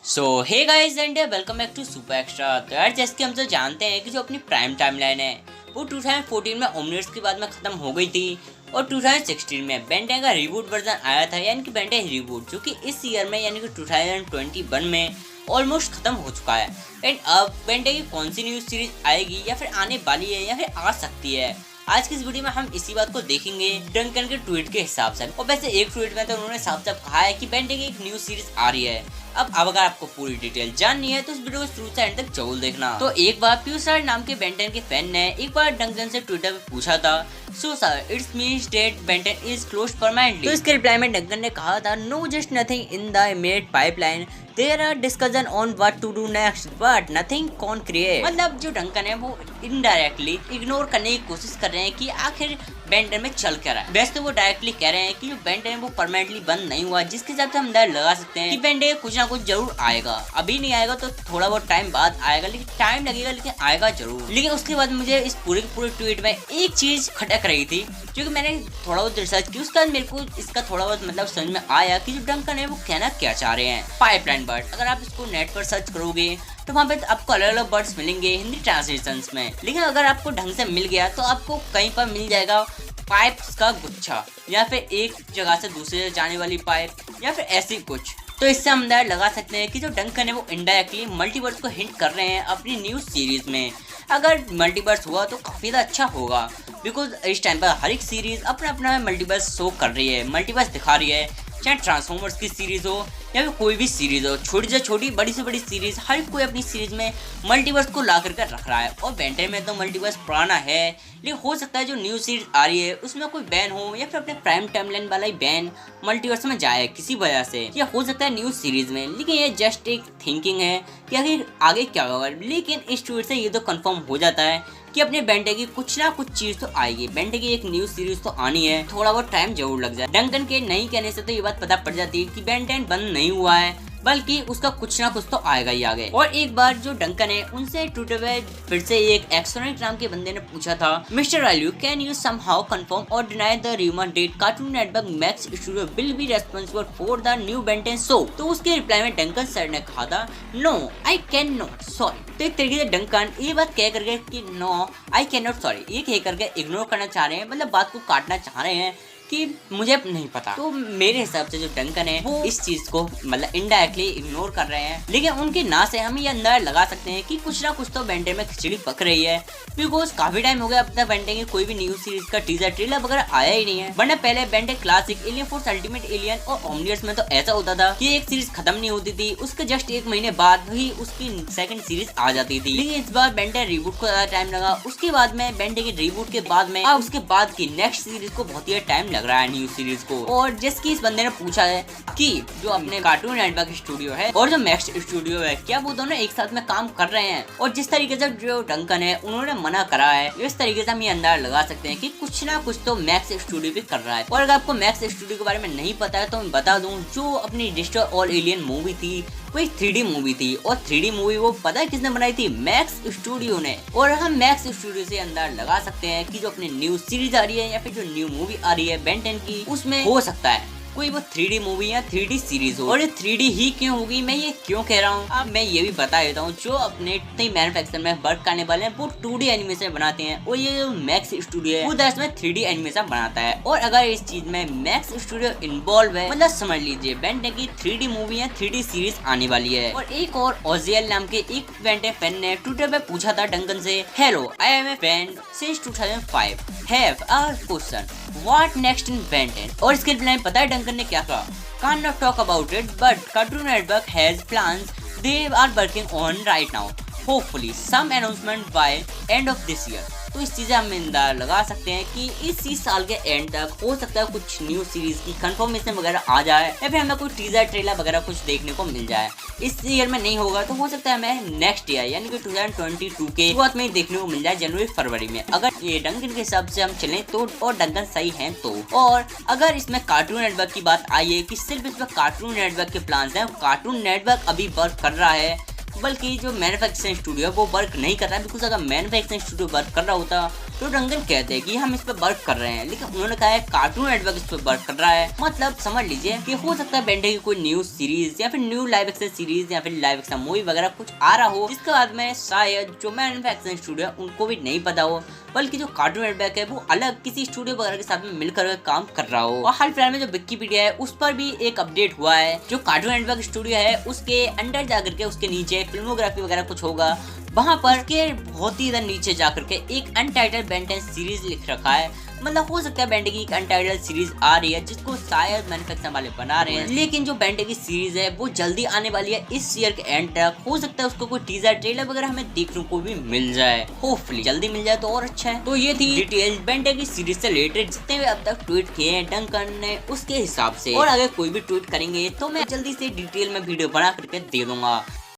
So hey guys and welcome back to Super Extra. तो यार जैसे कि हम तो जानते हैं कि जो अपनी प्राइम टाइमलाइन है वो 2014 में ओमनिवर्स के बाद में ख़त्म हो गई थी और 2016 में बेन 10 का रिबूट वर्जन आया था, यानी कि बेन 10 रिबूट, जो कि इस ईयर में यानी कि 2021 में ऑलमोस्ट ख़त्म हो चुका है। एंड अब बेन 10 की कौन सी न्यूज़ सीरीज आएगी या फिर आने वाली है या फिर आ सकती है, आज की इस वीडियो में हम इसी बात को देखेंगे डंकन के ट्वीट के हिसाब से। और वैसे एक ट्वीट में तो उन्होंने साफ साफ कहा है कि बेन 10 की एक न्यू सीरीज आ रही है। अब अगर आपको पूरी डिटेल जाननी है तो इस वीडियो को शुरू से एंड तक जरूर देखना। तो एक बार प्यूसर नाम के बेन 10 के फैन ने एक बार डंकन से ट्विटर पे पूछा था, so sir it's means that Ben 10 is closed permanently. तो इसके रिप्लाई में डंकन ने कहा था, no just nothing in the immediate pipeline, there are discussion on what to do next but nothing concrete. मतलब जो डंकन है वो इनडायरेक्टली इग्नोर करने की कोशिश कर रहे हैं कि आखिर बेन 10 में चल क्या रहा है। वैसे तो वो डायरेक्टली कह रहे हैं कि जो बेन 10 है वो परमानेंटली बंद नहीं हुआ, जिसके हिसाब से हम अंदाजा लगा सकते हैं कि बेन 10 कुछ ना कुछ जरूर आएगा। अभी नहीं आएगा तो थोड़ा बहुत टाइम बाद आएगा, लेकिन टाइम लगेगा, लेकिन आएगा जरूर। लेकिन उसके बाद मुझे इस पूरे ट्वीट में एक चीज खटक रही थी, क्योंकि मैंने थोड़ा बहुत रिसर्च की, उसके बाद मेरे को इसका थोड़ा बहुत मतलब समझ में आया कि जो डंकन है वो कहना क्या चाह रहे हैं। पाइपलाइन बर्ड, अगर आप इसको नेट पर सर्च करोगे तो वहाँ पे आपको अलग अलग बर्ड्स मिलेंगे हिंदी ट्रांसलेशंस में, लेकिन अगर आपको ढंग से मिल गया तो आपको कहीं पर मिल जाएगा पाइप्स का गुच्छा, या फिर एक जगह से दूसरे जगह जाने वाली पाइप, या फिर ऐसी कुछ। तो इससे हम अंदाजा लगा सकते हैं कि जो डंकन है वो इनडायरेक्टली मल्टीवर्स को हिंट कर रहे हैं अपनी न्यूज़ सीरीज में। अगर मल्टीवर्स हुआ तो काफ़ी ज़्यादा अच्छा होगा, बिकॉज इस टाइम पर हर एक सीरीज अपना अपना मल्टीवर्स शो कर रही है, मल्टीवर्स दिखा रही है, चाहे ट्रांसफॉर्मर्स की सीरीज हो या फिर कोई भी सीरीज हो, छोटी से छोटी बड़ी से बड़ी सीरीज, हर कोई अपनी सीरीज में मल्टीवर्स को ला करके रख रहा है। और बेन 10 में तो मल्टीवर्स पुराना है, लेकिन हो सकता है जो न्यू सीरीज आ रही है उसमें कोई बैन हो, या फिर अपने प्राइम टाइमलाइन वाला ही बैन मल्टीवर्स में जाए किसी वजह से, या हो सकता है न्यू सीरीज में। लेकिन ये जस्ट एक थिंकिंग है कि आगे क्या होगा। लेकिन इस ट्वीट से ये तो कंफर्म हो जाता है कि अपने बेन 10 की कुछ ना कुछ चीज तो आएगी, बेन 10 की एक न्यू सीरीज तो आनी है, थोड़ा बहुत टाइम जरूर लग जाए। डंकन के नहीं कहने से तो ये बात पता पड़ जाती है कि बेन 10 बंद नहीं हुआ है, बल्कि उसका कुछ ना कुछ तो आएगा ही आगे। और एक बार जो डंकन है उनसे ट्विटर पे फिर से एक एक्सोनिक नाम के बंदे ने पूछा था, मिस्टर आलू कैन यू समहाउ कंफर्म और deny the rumour that Cartoon Network Max Studio will be responsible for the new Ben 10 show. तो उसके रिप्लाई में डंकन सर ने कहा था, no I can not sorry. तो एक तरीके से डंकन ये बात कह करके कि no I can not sorry ये कह करके इग्नोर करना चाह रहे हैं, मतलब बात को काटना चाह रहे हैं कि मुझे नहीं पता। तो मेरे हिसाब से जो डंकन है वो इस चीज को मतलब इनडायरेक्टली इग्नोर कर रहे हैं, लेकिन उनके ना से हम ये अंदाजा लगा सकते हैं कि कुछ ना कुछ तो बेन 10 में खिचड़ी पक रही है, बिकॉज काफी टाइम हो गया अब तक बेन 10 की कोई भी न्यू सीरीज का टीजर ट्रेलर वगैरह आया ही नहीं है। वरना पहले Ben 10 classic, alien force ultimate alien और ओमनिवर्स में तो ऐसा होता था कि एक सीरीज खत्म नहीं होती थी, उसके जस्ट एक महीने बाद ही उसकी सेकंड सीरीज आ जाती थी। लेकिन इस बार बेन 10 रिबूट को ज्यादा टाइम लगा, उसके बाद में बेन 10 की रिबूट के बाद में उसके बाद की नेक्स्ट सीरीज को बहुत ही टाइम लग रहा है न्यू सीरीज को। और जिसकी इस बंदे ने पूछा है कि जो अपने कार्टून नेटवर्क स्टूडियो है और जो मैक्स स्टूडियो है, क्या वो दोनों एक साथ में काम कर रहे हैं। और जिस तरीके से जो डंकन है उन्होंने मना करा है, इस तरीके से हम ये अंदाजा लगा सकते हैं कि कुछ ना कुछ तो मैक्स स्टूडियो भी कर रहा है। और अगर आपको मैक्स स्टूडियो के बारे में नहीं पता है तो मैं बता दूं, जो अपनी डिस्ट्रॉय ऑल एलियन मूवी थी वो एक 3D मूवी थी, और 3D मूवी वो पता है किसने बनाई थी, मैक्स स्टूडियो ने। और हम मैक्स स्टूडियो से अंदाजा लगा सकते हैं कि जो अपनी न्यू सीरीज आ रही है या फिर जो न्यू मूवी आ रही है बेन 10 की, उसमें हो सकता है कोई वो 3D मूवी या 3D सीरीज हो। और ये 3D ही क्यों होगी, मैं ये क्यों कह रहा हूँ, अब मैं ये भी बता देता हूँ। जो अपने मैन्युफैक्चर में वर्क करने वाले हैं वो 2D एनिमेशन बनाते हैं, और ये जो मैक्स स्टूडियो है वो दस में 3D एनिमेशन बनाता है। और अगर इस चीज में मैक्स स्टूडियो इन्वॉल्व है, मतलब समझ लीजिए बेन 10 की 3D मूवी या 3D सीरीज आने वाली है। और एक और ओजियल नाम के एक बेन 10 फैन ने ट्विटर पे पूछा था डंकन से, hello I am a fan since 2005 have a question what next in Ben 10। और इसके रिप्लाई पता है डंकन ने क्या कहा, can't not talk about it but Cartoon Network has plans they are working on right now, hopefully some announcement by end of this year। तो इस चीज़ हम अंदाजा लगा सकते हैं कि इसी साल के एंड तक हो सकता है कुछ न्यू सीरीज की कंफर्मेशन वगैरह आ जाए, या फिर हमें कोई टीजर ट्रेलर वगैरह कुछ देखने को मिल जाए। इस ईयर में नहीं होगा तो हो सकता है हमें नेक्स्ट ईयर यानी कि 2022 के शुरुआत में देखने को मिल जाए, जनवरी फरवरी में, अगर ये डंकन के हिसाब से हम चलें तो। और डंकन सही है तो। और अगर इसमें कार्टून नेटवर्क की बात आई है कि सिर्फ इसमें कार्टून नेटवर्क के प्लान है, कार्टून नेटवर्क अभी वर्क कर रहा है, बल्कि जो मैन्युफैक्चरिंग स्टूडियो है वो वर्क नहीं कर रहा है, बिकॉज अगर मैन्युफैक्चरिंग स्टूडियो वर्क कर रहा होता तो डंगन कहते हैं कि हम इस पे वर्क कर रहे हैं, लेकिन उन्होंने कहा है कार्टून नेटवर्क इस पे वर्क कर रहा है। मतलब समझ लीजिए कि हो सकता है बेंटेन की कोई न्यू सीरीज या फिर न्यू लाइव एक्शन सीरीज या फिर लाइव एक्शन मूवी वगैरह कुछ आ रहा हो, जिसके बाद में शायद जो मैन्युफैक्चरिंग स्टूडियो है उनको भी नहीं पता हो, बल्कि जो कार्टून नेटवर्क है वो अलग किसी स्टूडियो वगैरह के साथ में मिलकर काम कर रहा हो। और हाल फिलहाल में जो विकिपीडिया है उस पर भी एक अपडेट हुआ है, जो कार्टून नेटवर्क स्टूडियो है उसके अंडर जाकर के उसके नीचे फिल्मोग्राफी वगैरह कुछ होगा, वहां पर के बहुत ही नीचे जाकर के एक अनटाइटल्ड बेन 10 सीरीज लिख रखा है। मतलब हो सकता है बेन 10 की एक अनटाइटल्ड सीरीज आ रही है जिसको शायद मैन्युफैक्चर वाले बना रहे हैं, लेकिन जो बेन 10 की सीरीज है वो जल्दी आने वाली है इस ईयर के एंड तक। हो सकता है उसको कोई टीजर ट्रेलर वगैरह हमें देखने को भी मिल जाए, होपफुली जल्दी मिल जाए तो और अच्छा है। तो ये थी डिटेल बेन 10 की सीरीज से रिलेटेड जितने भी अब तक ट्वीट किए हैं डंकन ने उसके हिसाब से, और अगर कोई भी ट्वीट करेंगे तो मैं जल्दी से डिटेल में वीडियो बना करके दे दूंगा।